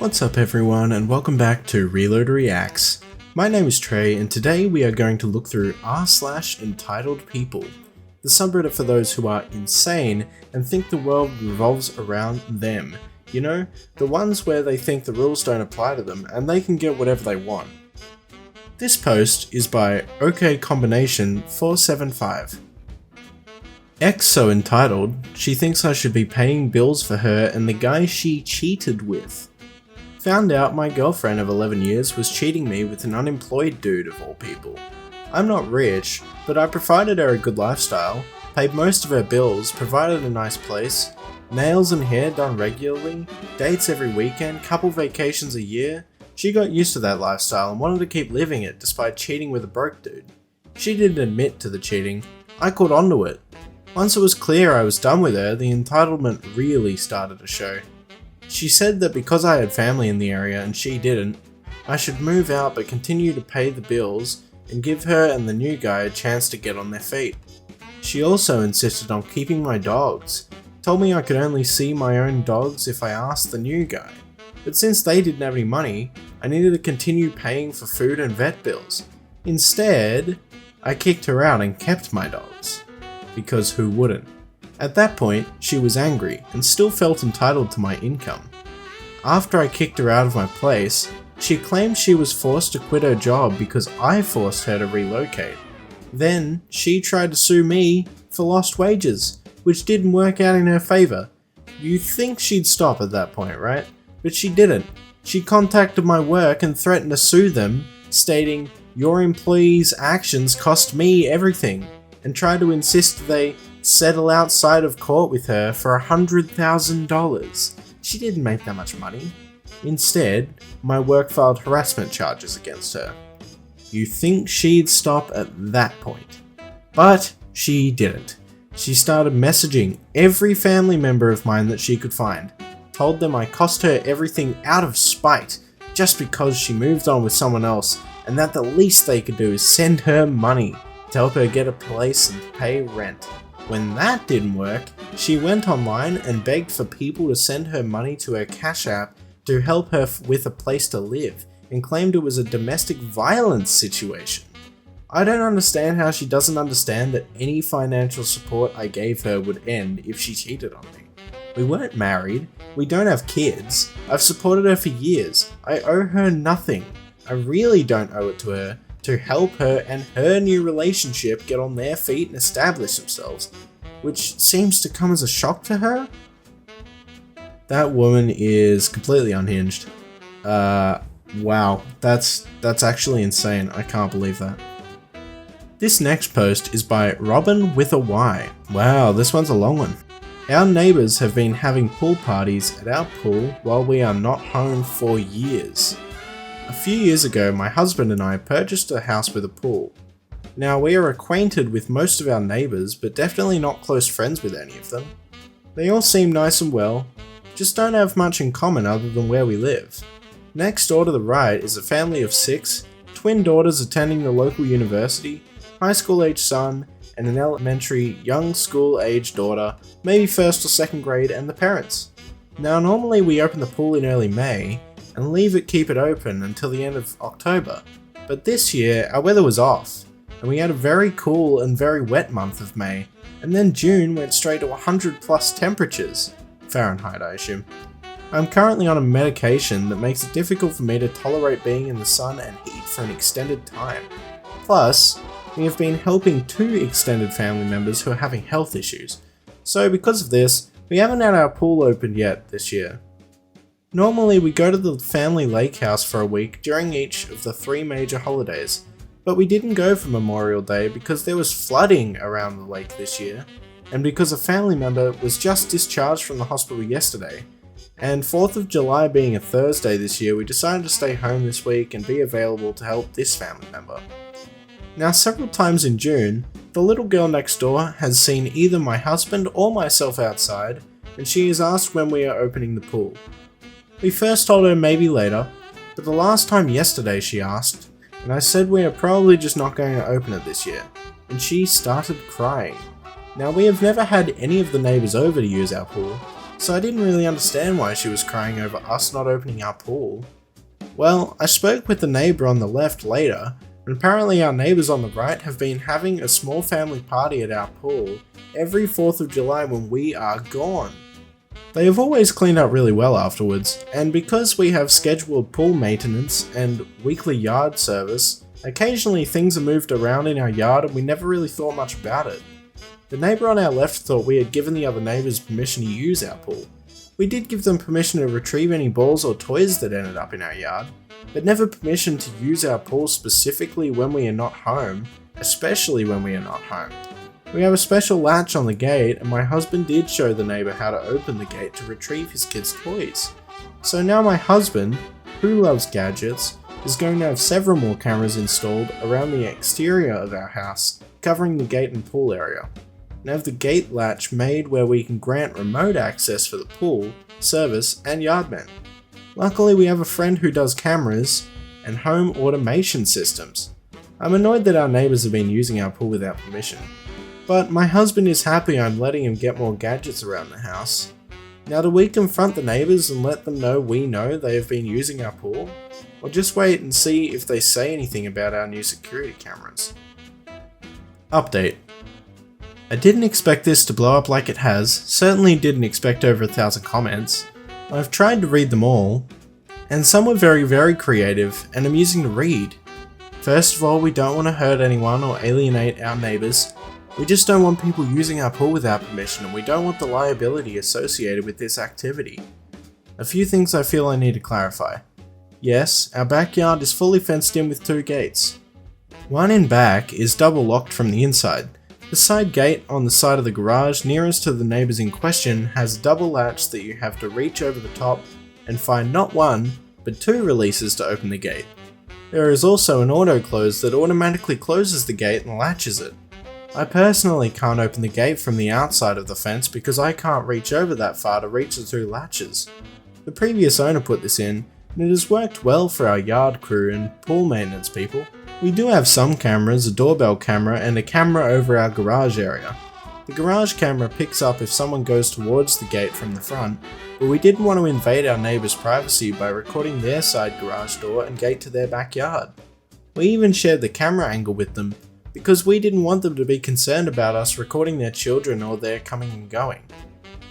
What's up everyone, and welcome back to Reload Reacts. My name is Trey, and today we are going to look through r/EntitledPeople, the subreddit for those who are insane and think the world revolves around them. You know, the ones where they think the rules don't apply to them and they can get whatever they want. This post is by OKCombination475. X so entitled, she thinks I should be paying bills for her and the guy she cheated with. Found out my girlfriend of 11 years was cheating me with an unemployed dude of all people. I'm not rich, but I provided her a good lifestyle, paid most of her bills, provided a nice place, nails and hair done regularly, dates every weekend, couple vacations a year. She got used to that lifestyle and wanted to keep living it despite cheating with a broke dude. She didn't admit to the cheating. I caught onto it. Once it was clear I was done with her, the entitlement really started to show. She said that because I had family in the area and she didn't, I should move out but continue to pay the bills and give her and the new guy a chance to get on their feet. She also insisted on keeping my dogs, told me I could only see my own dogs if I asked the new guy. But since they didn't have any money, I needed to continue paying for food and vet bills. Instead, I kicked her out and kept my dogs. Because who wouldn't? At that point, she was angry and still felt entitled to my income. After I kicked her out of my place, she claimed she was forced to quit her job because I forced her to relocate. Then, she tried to sue me for lost wages, which didn't work out in her favour. You'd think she'd stop at that point, right? But she didn't. She contacted my work and threatened to sue them, stating, "Your employees' actions cost me everything," and tried to insist they settle outside of court with her for $100,000. She didn't make that much money. Instead, my work filed harassment charges against her. You think she'd stop at that point. But she didn't. She started messaging every family member of mine that she could find, told them I cost her everything out of spite just because she moved on with someone else, and that the least they could do is send her money to help her get a place and pay rent. When that didn't work, she went online and begged for people to send her money to her Cash App to help her with a place to live, and claimed it was a domestic violence situation. I don't understand how she doesn't understand that any financial support I gave her would end if she cheated on me. We weren't married, we don't have kids, I've supported her for years, I owe her nothing. I really don't owe it to her to help her and her new relationship get on their feet and establish themselves, which seems to come as a shock to her. That woman is completely unhinged. Wow, that's actually insane. I can't believe that. This next post is by Robin with a Y. Wow, this one's a long one. Our neighbours have been having pool parties at our pool while we are not home for years. A few years ago, my husband and I purchased a house with a pool. Now, we are acquainted with most of our neighbours, but definitely not close friends with any of them. They all seem nice and well, just don't have much in common other than where we live. Next door to the right is a family of 6, twin daughters attending the local university, high school age son, and an elementary young school age daughter, maybe 1st or 2nd grade, and the parents. Now, normally we open the pool in early May, and keep it open until the end of October. But this year, our weather was off, and we had a very cool and very wet month of May, and then June went straight to 100+ temperatures. Fahrenheit, I assume. I'm currently on a medication that makes it difficult for me to tolerate being in the sun and heat for an extended time. Plus, we have been helping 2 extended family members who are having health issues. So because of this, we haven't had our pool opened yet this year. Normally we go to the family lake house for a week during each of the 3 major holidays, but we didn't go for Memorial Day because there was flooding around the lake this year, and because a family member was just discharged from the hospital yesterday, and 4th of July being a Thursday this year, we decided to stay home this week and be available to help this family member. Now, several times in June, the little girl next door has seen either my husband or myself outside, and she has asked when we are opening the pool. We first told her maybe later, but the last time yesterday she asked, and I said we are probably just not going to open it this year, and she started crying. Now, we have never had any of the neighbours over to use our pool, so I didn't really understand why she was crying over us not opening our pool. Well, I spoke with the neighbour on the left later, and apparently our neighbours on the right have been having a small family party at our pool every 4th of July when we are gone. They have always cleaned up really well afterwards, and because we have scheduled pool maintenance and weekly yard service, occasionally things are moved around in our yard and we never really thought much about it. The neighbour on our left thought we had given the other neighbours permission to use our pool. We did give them permission to retrieve any balls or toys that ended up in our yard, but never permission to use our pool specifically when we are not home, especially when we are not home. We have a special latch on the gate, and my husband did show the neighbour how to open the gate to retrieve his kids' toys. So now my husband, who loves gadgets, is going to have several more cameras installed around the exterior of our house, covering the gate and pool area, and have the gate latch made where we can grant remote access for the pool, service, and yardmen. Luckily we have a friend who does cameras and home automation systems. I'm annoyed that our neighbours have been using our pool without permission, but my husband is happy I'm letting him get more gadgets around the house. Now, do we confront the neighbours and let them know we know they have been using our pool? Or just wait and see if they say anything about our new security cameras? Update. I didn't expect this to blow up like it has, certainly didn't expect over 1,000 comments. I've tried to read them all, and some were very creative and amusing to read. First of all, we don't want to hurt anyone or alienate our neighbours. We just don't want people using our pool without permission, and we don't want the liability associated with this activity. A few things I feel I need to clarify. Yes, our backyard is fully fenced in with 2 gates. One in back is double locked from the inside. The side gate on the side of the garage nearest to the neighbours in question has a double latch that you have to reach over the top and find not 1, but 2 releases to open the gate. There is also an auto close that automatically closes the gate and latches it. I personally can't open the gate from the outside of the fence because I can't reach over that far to reach the 2 latches. The previous owner put this in, and it has worked well for our yard crew and pool maintenance people. We do have some cameras, a doorbell camera and a camera over our garage area. The garage camera picks up if someone goes towards the gate from the front, but we didn't want to invade our neighbours' privacy by recording their side garage door and gate to their backyard. We even shared the camera angle with them, because we didn't want them to be concerned about us recording their children or their coming and going.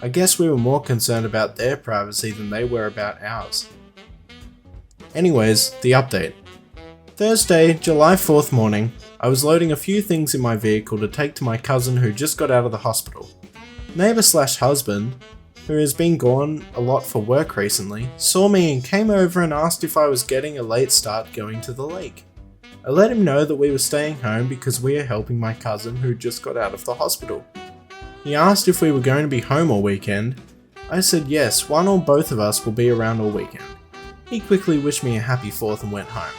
I guess we were more concerned about their privacy than they were about ours. Anyways, the update. Thursday, July 4th morning, I was loading a few things in my vehicle to take to my cousin who just got out of the hospital. Neighbour/husband, who has been gone a lot for work recently, saw me and came over and asked if I was getting a late start going to the lake. I let him know that we were staying home because we are helping my cousin who just got out of the hospital. He asked if we were going to be home all weekend. I said yes, one or both of us will be around all weekend. He quickly wished me a happy 4th and went home.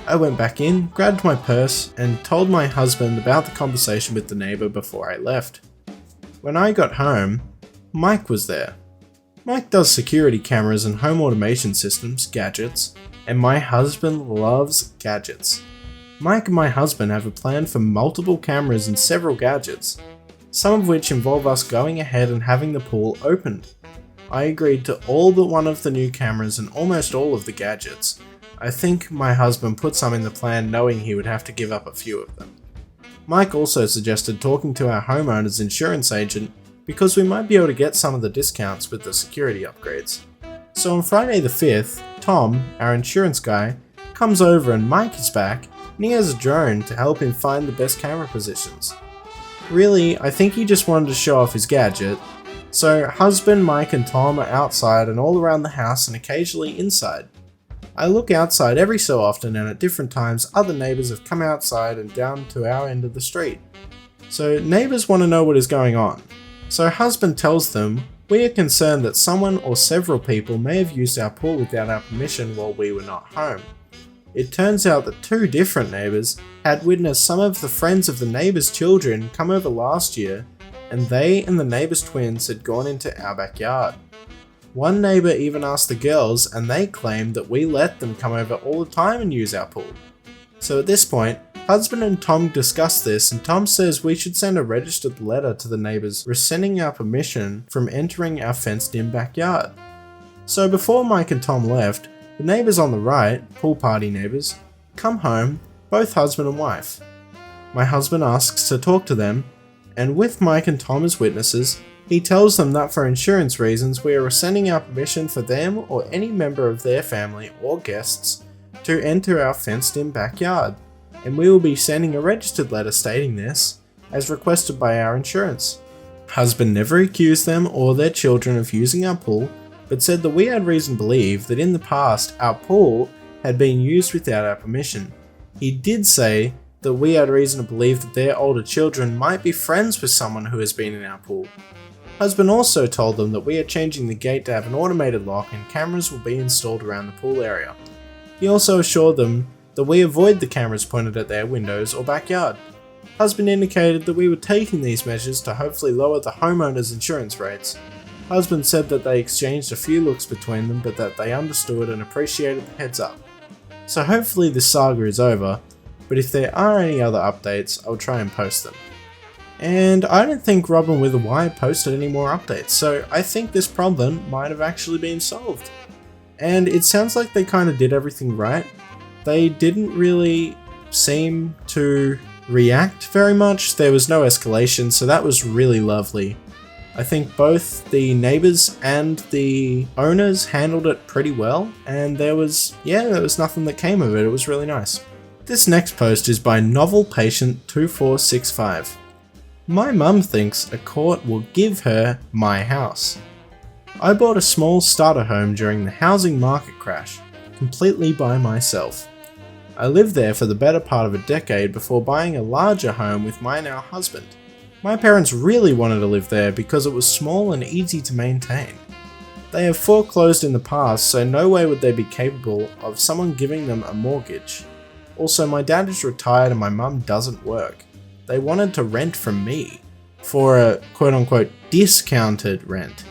I went back in, grabbed my purse, and told my husband about the conversation with the neighbour before I left. When I got home, Mike was there. Mike does security cameras and home automation systems, gadgets, and my husband loves gadgets. Mike and my husband have a plan for multiple cameras and several gadgets, some of which involve us going ahead and having the pool opened. I agreed to all but one of the new cameras and almost all of the gadgets. I think my husband put some in the plan knowing he would have to give up a few of them. Mike also suggested talking to our homeowner's insurance agent because we might be able to get some of the discounts with the security upgrades. So on Friday the 5th, Tom, our insurance guy, comes over and Mike is back and he has a drone to help him find the best camera positions. Really, I think he just wanted to show off his gadget. So husband, Mike and Tom are outside and all around the house and occasionally inside. I look outside every so often and at different times other neighbours have come outside and down to our end of the street. So neighbours want to know what is going on. So husband tells them we are concerned that someone or several people may have used our pool without our permission while we were not home. It turns out that 2 different neighbours had witnessed some of the friends of the neighbours' children come over last year, and they and the neighbours' twins had gone into our backyard. One neighbour even asked the girls and they claimed that we let them come over all the time and use our pool. So at this point, Husband and Tom discuss this, and Tom says we should send a registered letter to the neighbours rescinding our permission from entering our fenced-in backyard. So before Mike and Tom left, the neighbours on the right, pool party neighbours, come home, both husband and wife. My husband asks to talk to them, and with Mike and Tom as witnesses, he tells them that for insurance reasons we are rescinding our permission for them or any member of their family or guests to enter our fenced-in backyard, and we will be sending a registered letter stating this, as requested by our insurance. Husband never accused them or their children of using our pool, but said that we had reason to believe that in the past our pool had been used without our permission. He did say that we had reason to believe that their older children might be friends with someone who has been in our pool. Husband also told them that we are changing the gate to have an automated lock and cameras will be installed around the pool area. He also assured them that we avoid the cameras pointed at their windows or backyard. Husband indicated that we were taking these measures to hopefully lower the homeowner's insurance rates. Husband said that they exchanged a few looks between them, but that they understood and appreciated the heads up. So hopefully this saga is over, but if there are any other updates, I'll try and post them. And I don't think Robin with a Y posted any more updates, so I think this problem might have actually been solved. And it sounds like they kind of did everything right. They didn't really seem to react very much. There was no escalation, so that was really lovely. I think both the neighbors and the owners handled it pretty well, and there was nothing that came of it. It was really nice. This next post is by Novel Patient 2465. My mum thinks a court will give her my house. I bought a small starter home during the housing market crash, completely by myself. I lived there for the better part of a decade before buying a larger home with my now husband. My parents really wanted to live there because it was small and easy to maintain. They have foreclosed in the past, so no way would they be capable of someone giving them a mortgage. Also, my dad is retired and my mum doesn't work. They wanted to rent from me for a quote-unquote discounted rent.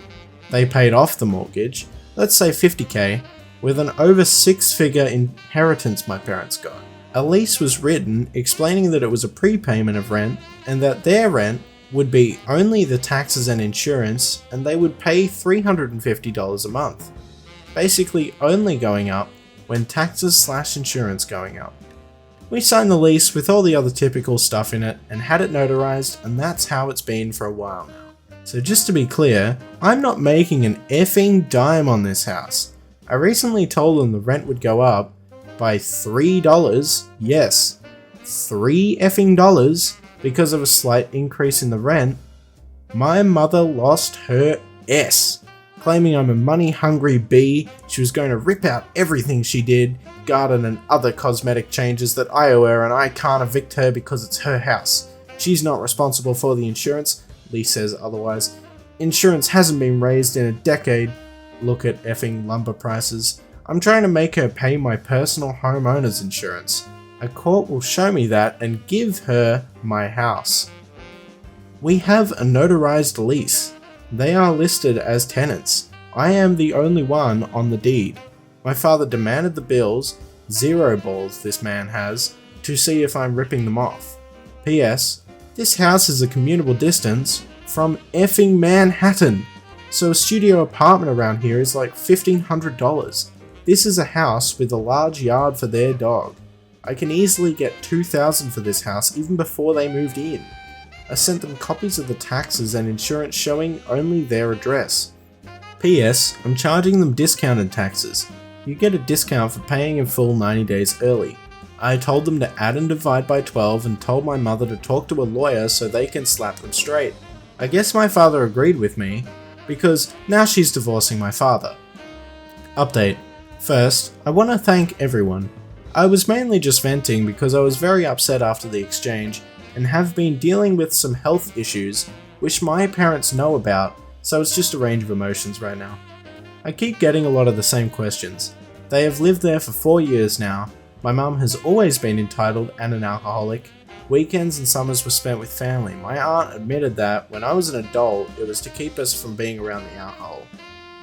They paid off the mortgage, let's say $50,000, with an over six-figure inheritance my parents got. A lease was written explaining that it was a prepayment of rent and that their rent would be only the taxes and insurance, and they would pay $350 a month. Basically only going up when taxes/insurance going up. We signed the lease with all the other typical stuff in it and had it notarized, and that's how it's been for a while now. So just to be clear, I'm not making an effing dime on this house. I recently told them the rent would go up by $3, yes, $3 effing dollars, because of a slight increase in the rent. My mother lost her S, claiming I'm a money-hungry bee. She was going to rip out everything she did, garden and other cosmetic changes that I owe her, and I can't evict her because it's her house. She's not responsible for the insurance. Lee says otherwise. Insurance hasn't been raised in a decade. Look at effing lumber prices. I'm trying to make her pay my personal homeowner's insurance. A court will show me that and give her my house. We have a notarized lease. They are listed as tenants. I am the only one on the deed. My father demanded the bills, 0 balls this man has, to see if I'm ripping them off. P.S. This house is a commutable distance from effing Manhattan, so a studio apartment around here is like $1,500. This is a house with a large yard for their dog. I can easily get $2,000 for this house even before they moved in. I sent them copies of the taxes and insurance showing only their address. P.S. I'm charging them discounted taxes. You get a discount for paying in full 90 days early. I told them to add and divide by 12 and told my mother to talk to a lawyer so they can slap them straight. I guess my father agreed with me, because now she's divorcing my father. Update. First, I want to thank everyone. I was mainly just venting because I was very upset after the exchange and have been dealing with some health issues which my parents know about, so it's just a range of emotions right now. I keep getting a lot of the same questions. They have lived there for 4 years now. My mum has always been entitled and an alcoholic. Weekends and summers were spent with family. My aunt admitted that when I was an adult, it was to keep us from being around the alcohol.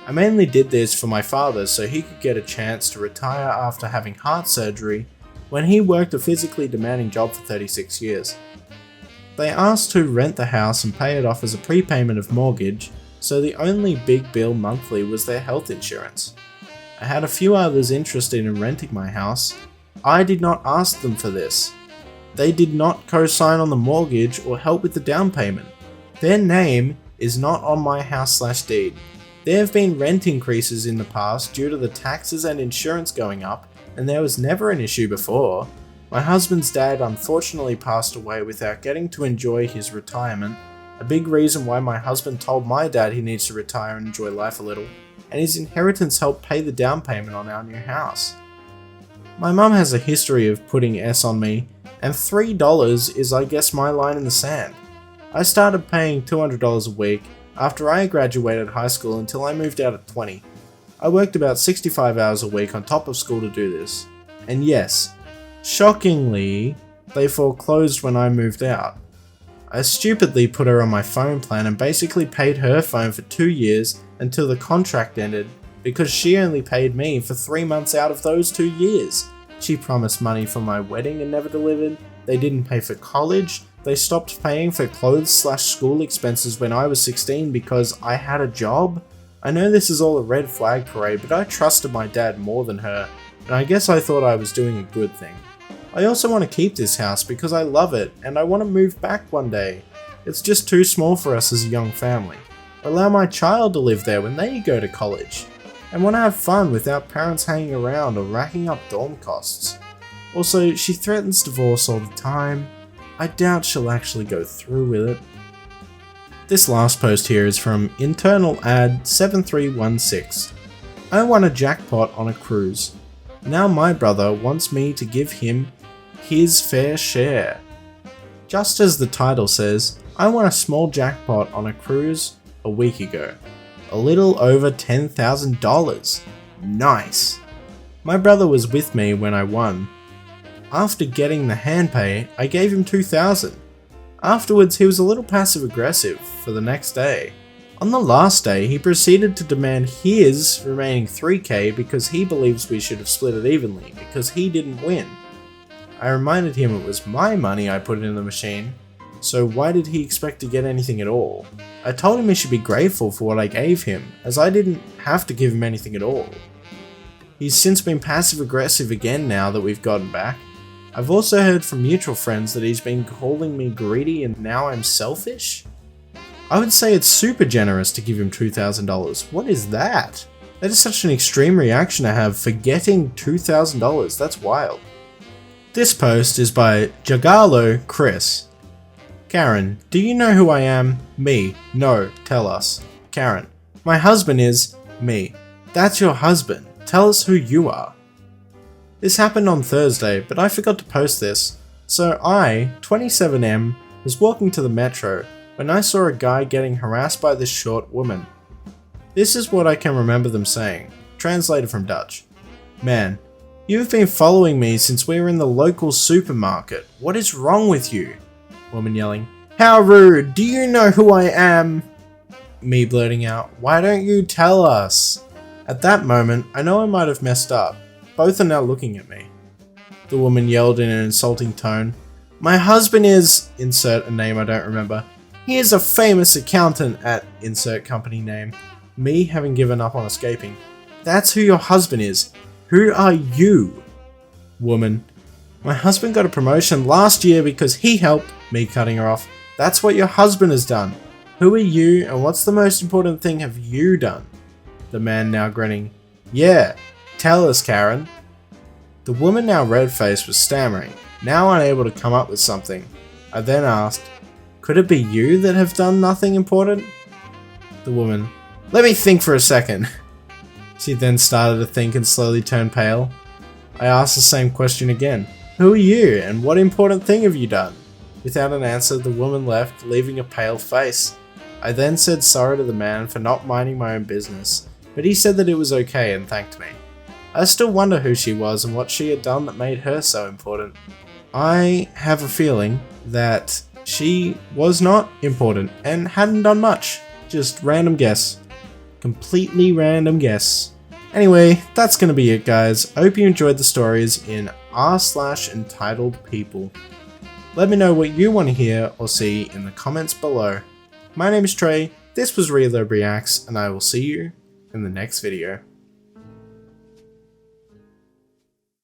I mainly did this for my father so he could get a chance to retire after having heart surgery when he worked a physically demanding job for 36 years. They asked to rent the house and pay it off as a prepayment of mortgage, so the only big bill monthly was their health insurance. I had a few others interested in renting my house. I did not ask them for this. They did not co-sign on the mortgage or help with the down payment. Their name is not on my house/deed. There have been rent increases in the past due to the taxes and insurance going up, and there was never an issue before. My husband's dad unfortunately passed away without getting to enjoy his retirement, a big reason why my husband told my dad he needs to retire and enjoy life a little, and his inheritance helped pay the down payment on our new house. My mum has a history of putting S on me, and $3 is I guess my line in the sand. I started paying $200 a week after I graduated high school until I moved out at 20. I worked about 65 hours a week on top of school to do this. And yes, shockingly, they foreclosed when I moved out. I stupidly put her on my phone plan and basically paid her phone for 2 years until the contract ended because she only paid me for 3 months out of those 2 years. She promised money for my wedding and never delivered. They didn't pay for college. They stopped paying for clothes/school expenses when I was 16 because I had a job. I know this is all a red flag parade, but I trusted my dad more than her, and I guess I thought I was doing a good thing. I also want to keep this house because I love it and I want to move back one day. It's just too small for us as a young family. Allow my child to live there when they go to college. And want to have fun without parents hanging around or racking up dorm costs. Also, she threatens divorce all the time. I doubt she'll actually go through with it. This last post here is from Internal Ad 7316. I won a jackpot on a cruise. Now my brother wants me to give him his fair share. Just as the title says, I won a small jackpot on a cruise a week ago. A little over $10,000. Nice. My brother was with me when I won. After getting the hand pay, I gave him $2,000. Afterwards, he was a little passive aggressive for the next day. On the last day, he proceeded to demand his remaining $3,000 because he believes we should have split it evenly because he didn't win. I reminded him it was my money I put in the machine, so why did he expect to get anything at all? I told him he should be grateful for what I gave him, as I didn't have to give him anything at all. He's since been passive aggressive again now that we've gotten back. I've also heard from mutual friends that he's been calling me greedy and now I'm selfish? I would say it's super generous to give him $2,000. What is that? That is such an extreme reaction to have for getting $2,000. That's wild. This post is by Jagalo Chris. Karen, do you know who I am? Me. No, tell us. Karen, my husband is me. That's your husband. Tell us who you are. This happened on Thursday, but I forgot to post this. So I, 27M, was walking to the metro when I saw a guy getting harassed by this short woman. This is what I can remember them saying, translated from Dutch. Man, you've been following me since we were in the local supermarket. What is wrong with you? Woman yelling, how rude, do you know who I am? Me blurting out, why don't you tell us? At that moment, I know I might have messed up. Both are now looking at me. The woman yelled in an insulting tone, my husband is, insert a name I don't remember. He is a famous accountant at, insert company name. Me having given up on escaping. That's who your husband is. Who are you? Woman, my husband got a promotion last year because he helped. Me cutting her off. That's what your husband has done. Who are you and what's the most important thing have you done? The man now grinning. Yeah, tell us, Karen. The woman, now red-faced, was stammering, now unable to come up with something. I then asked, could it be you that have done nothing important? The woman, let me think for a second. She then started to think and slowly turned pale. I asked the same question again. Who are you and what important thing have you done? Without an answer, the woman left, leaving a pale face. I then said sorry to the man for not minding my own business, but he said that it was okay and thanked me. I still wonder who she was and what she had done that made her so important. I have a feeling that she was not important and hadn't done much. Just random guess. Completely random guess. Anyway, that's gonna be it, guys. I hope you enjoyed the stories in r/entitledpeople. Let me know what you want to hear or see in the comments below. My name is Trey, this was Reload Reacts, and I will see you in the next video.